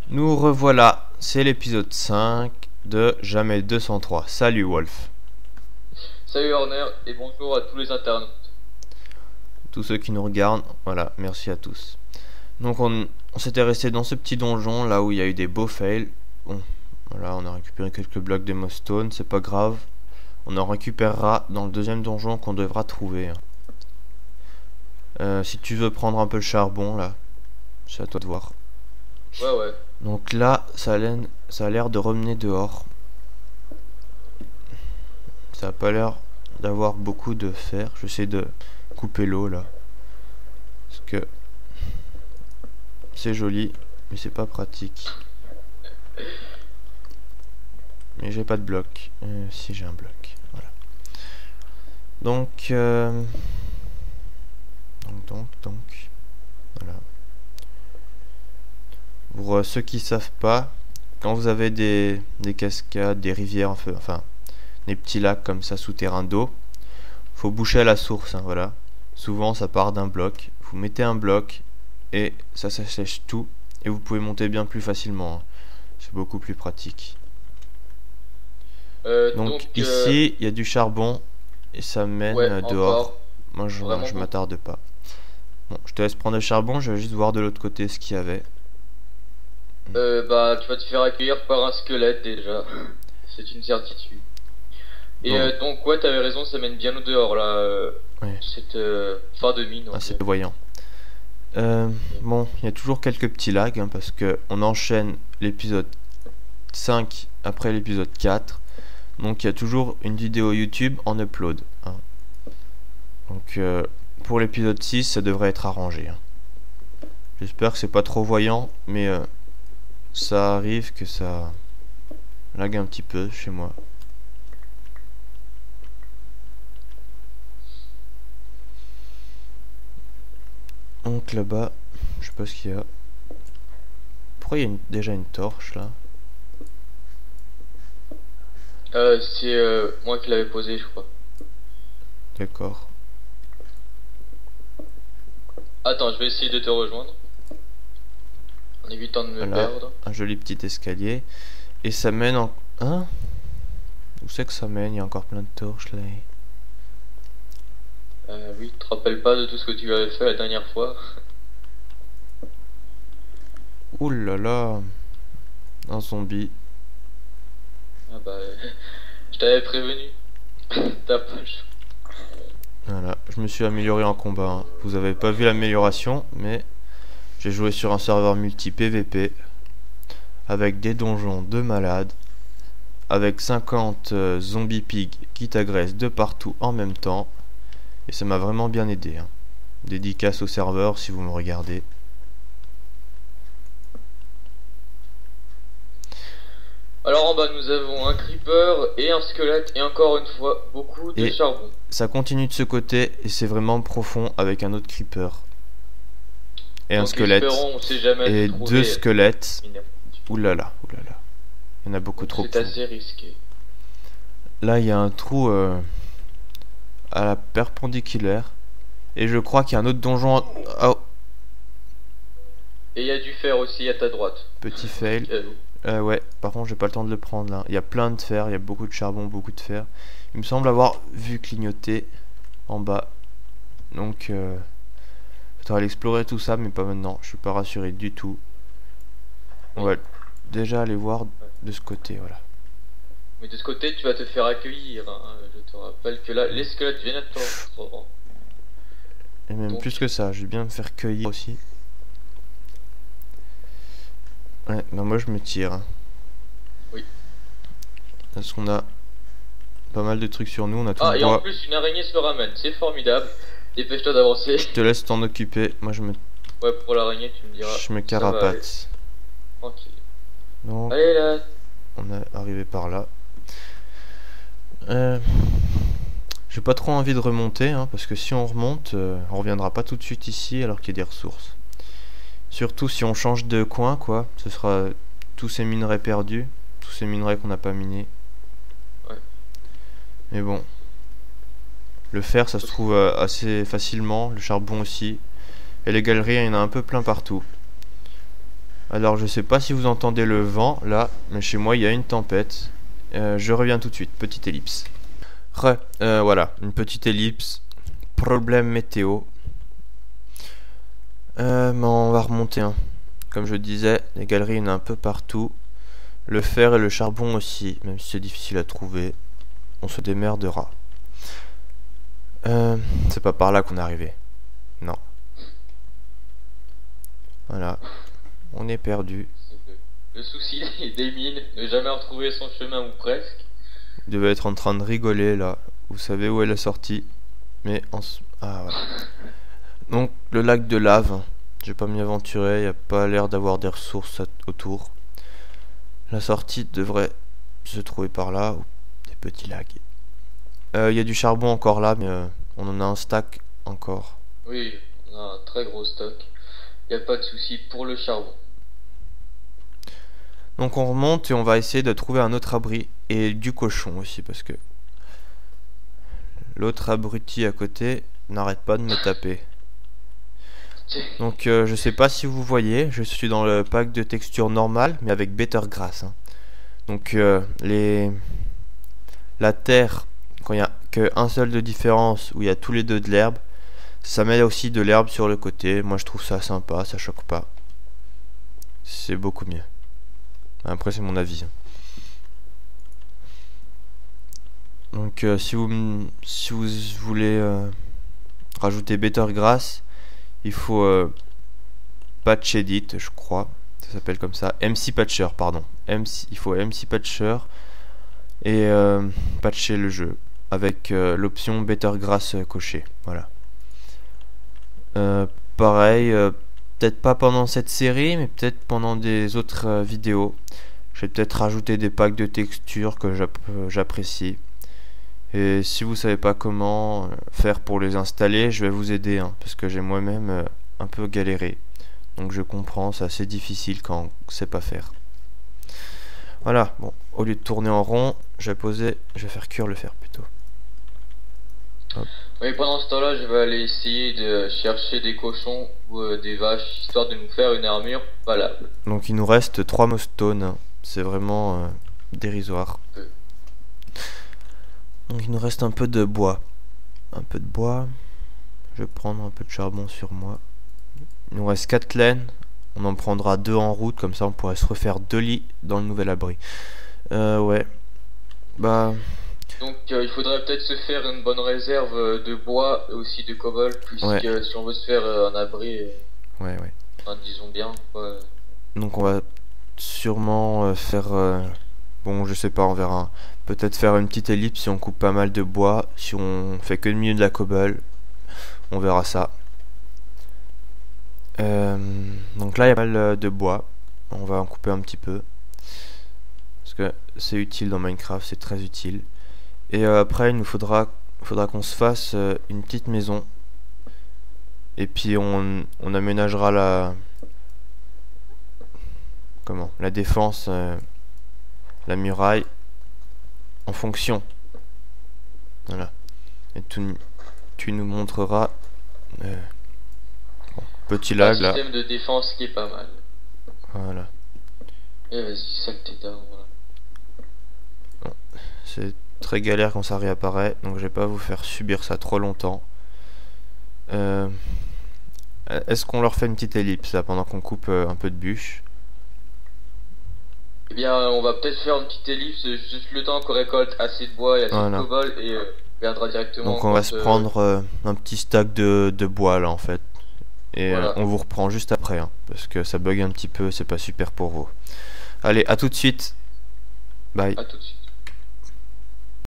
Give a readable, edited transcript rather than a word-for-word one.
Nous revoilà, c'est l'épisode 5 de Jamais 203. Salut Wolf. Salut Horner et bonjour à tous les internautes. Tous ceux qui nous regardent, voilà, merci à tous. Donc on s'était resté dans ce petit donjon là où il y a eu des beaux fails. Bon, voilà, on a récupéré quelques blocs de Stone, c'est pas grave. On en récupérera dans le deuxième donjon qu'on devra trouver. Si tu veux prendre un peu le charbon là, c'est à toi de voir. Ouais. Donc là, ça a l'air de remener dehors. Ça a pas l'air d'avoir beaucoup de fer. J'essaie de couper l'eau là. Parce que c'est joli, mais c'est pas pratique. Mais j'ai pas de bloc. Si j'ai un bloc, voilà. Donc, voilà. Pour ceux qui savent pas, quand vous avez des cascades, des rivières, enfin des petits lacs comme ça souterrains d'eau, faut boucher à la source, hein, voilà. Souvent ça part d'un bloc. Vous mettez un bloc et ça sèche tout et vous pouvez monter bien plus facilement. Hein. C'est beaucoup plus pratique. Donc ici il y a du charbon et ça mène dehors. Moi je m'attarde pas. Bon, je te laisse prendre le charbon, je vais juste voir de l'autre côté ce qu'il y avait. Bah tu vas te faire accueillir par un squelette déjà. C'est une certitude. Et bon. Donc ouais, t'avais raison, ça mène bien au dehors là. Ouais. Cette fin de mine. Ah, c'est voyant. Bon, il y a toujours quelques petits lags hein, parce que on enchaîne l'épisode 5 après l'épisode 4. Donc il y a toujours une vidéo YouTube en upload. Hein. Donc pour l'épisode 6, ça devrait être arrangé. Hein. J'espère que c'est pas trop voyant, mais ça arrive que ça lag un petit peu chez moi. Donc là-bas, je sais pas ce qu'il y a. Pourquoi il y a déjà une torche là? C'est moi qui l'avais posé, je crois. D'accord. Attends, je vais essayer de te rejoindre. En évitant de me perdre. Un joli petit escalier. Et ça mène en... Hein? Où c'est que ça mène? Il y a encore plein de torches là. Oui, tu te rappelles pas de tout ce que tu avais fait la dernière fois? Ouh là là. Un zombie. Ah bah... je t'avais prévenu. T'as pas le choix. Voilà, je me suis amélioré en combat. Hein. Vous avez pas vu l'amélioration, mais j'ai joué sur un serveur multi PVP avec des donjons de malades, avec 50 zombies pigs qui t'agressent de partout en même temps, et ça m'a vraiment bien aidé. Hein. Dédicace au serveur si vous me regardez. Alors en bas nous avons un creeper et un squelette et encore une fois beaucoup de charbon. Ça continue de ce côté et c'est vraiment profond avec un autre creeper. Et donc un squelette. On sait jamais et deux squelettes. Oulala. Il y en a beaucoup trop. C'est assez risqué. Là il y a un trou à la perpendiculaire. Et je crois qu'il y a un autre donjon. Oh. Et il y a du fer aussi à ta droite. Petit fail. Ouais, par contre j'ai pas le temps de le prendre là. Il y a plein de fer, il y a beaucoup de charbon, beaucoup de fer. Il me semble avoir vu clignoter en bas. Donc faudra aller explorer tout ça, mais pas maintenant. Je suis pas rassuré du tout. On va déjà aller voir de ce côté, voilà. Mais de ce côté tu vas te faire accueillir. Hein. Je te rappelle que là les squelettes viennent à toi. Et même donc, plus que ça, je vais bien me faire cueillir aussi. Ouais, bah moi je me tire. Oui. Parce qu'on a pas mal de trucs sur nous, on a tout le bois. Et en plus une araignée se ramène, c'est formidable. Dépêche-toi d'avancer. Je te laisse t'en occuper, moi je me... Ouais, pour l'araignée tu me diras. Je me carapate. Tranquille. Donc, allez là. On est arrivé par là. J'ai pas trop envie de remonter, hein, parce que si on remonte, on reviendra pas tout de suite ici alors qu'il y a des ressources. Surtout si on change de coin, quoi. Ce sera tous ces minerais perdus. Tous ces minerais qu'on n'a pas minés. Ouais. Mais bon. Le fer, ça se trouve assez facilement. Le charbon aussi. Et les galeries, il y en a un peu plein partout. Alors je sais pas si vous entendez le vent là, mais chez moi il y a une tempête. Je reviens tout de suite, petite ellipse. Voilà, une petite ellipse. Problème météo. Mais on va remonter. Hein. Comme je disais, les galeries il y en a un peu partout. Le fer et le charbon aussi, même si c'est difficile à trouver. On se démerdera. C'est pas par là qu'on est arrivé. Non. Voilà. On est perdu. Le souci des mines, ne jamais retrouver son chemin ou presque. Il devait être en train de rigoler là. Vous savez où est la sortie. Mais ah voilà. Donc le lac de lave. Hein. Je vais pas m'y aventurer. Il n'y a pas l'air d'avoir des ressources autour. La sortie devrait se trouver par là. Ou des petits lacs. Il y a du charbon encore là. Mais on en a un stack encore. Oui, on a un très gros stock. Il n'y a pas de souci pour le charbon. Donc on remonte et on va essayer de trouver un autre abri. Et du cochon aussi parce que l'autre abruti à côté n'arrête pas de me taper. Donc je sais pas si vous voyez, je suis dans le pack de texture normale mais avec Better Grass. Hein. Donc la terre, quand il n'y a qu'un seul de différence où il y a tous les deux de l'herbe, ça met aussi de l'herbe sur le côté. Moi je trouve ça sympa, ça choque pas. C'est beaucoup mieux. Après c'est mon avis. Donc si vous voulez rajouter Better Grass, il faut Patch Edit, je crois. Ça s'appelle comme ça. MC Patcher, pardon. Il faut MC Patcher et patcher le jeu avec l'option Better Grass cochée. Voilà. Pareil, peut-être pas pendant cette série, mais peut-être pendant des autres vidéos. Je vais peut-être rajouter des packs de textures que j'apprécie. Et si vous savez pas comment faire pour les installer, je vais vous aider, hein, parce que j'ai moi-même un peu galéré. Donc je comprends, c'est assez difficile quand on sait pas faire. Voilà, bon, au lieu de tourner en rond, je vais faire cuire le fer plutôt. Hop. Oui, pendant ce temps-là, je vais aller essayer de chercher des cochons ou des vaches, histoire de nous faire une armure valable. Donc il nous reste 3 mostones, hein. C'est vraiment dérisoire. Donc il nous reste un peu de bois. Un peu de bois. Je vais prendre un peu de charbon sur moi. Il nous reste 4 laines. On en prendra 2 en route. Comme ça on pourrait se refaire 2 lits dans le nouvel abri. Ouais. Bah... Donc il faudrait peut-être se faire une bonne réserve de bois et aussi de cobble. Puisque si on veut se faire un abri... Ouais. Enfin, disons bien. Ouais. Donc on va sûrement faire... bon je sais pas, on verra. Peut-être faire une petite ellipse si on coupe pas mal de bois. Si on fait que le milieu de la cobble, on verra ça. Donc là il y a pas mal de bois. On va en couper un petit peu. Parce que c'est utile dans Minecraft, c'est très utile. Et après il nous faudra qu'on se fasse une petite maison. Et puis on aménagera la défense, la muraille en fonction. Voilà. Et tu nous montreras petit lag là. Un système de défense qui est pas mal. Voilà. Et vas-y, ça que t'es down, voilà. Bon. C'est très galère quand ça réapparaît, donc je vais pas vous faire subir ça trop longtemps. Est-ce qu'on leur fait une petite ellipse là pendant qu'on coupe un peu de bûche? Eh bien, on va peut-être faire une petite ellipse juste le temps qu'on récolte assez de bois et assez de cobble et on viendra directement. Donc on va se prendre un petit stack de bois là en fait. Et voilà. On vous reprend juste après, hein, parce que ça bug un petit peu, c'est pas super pour vous. Allez, à tout de suite. Bye. À tout de suite.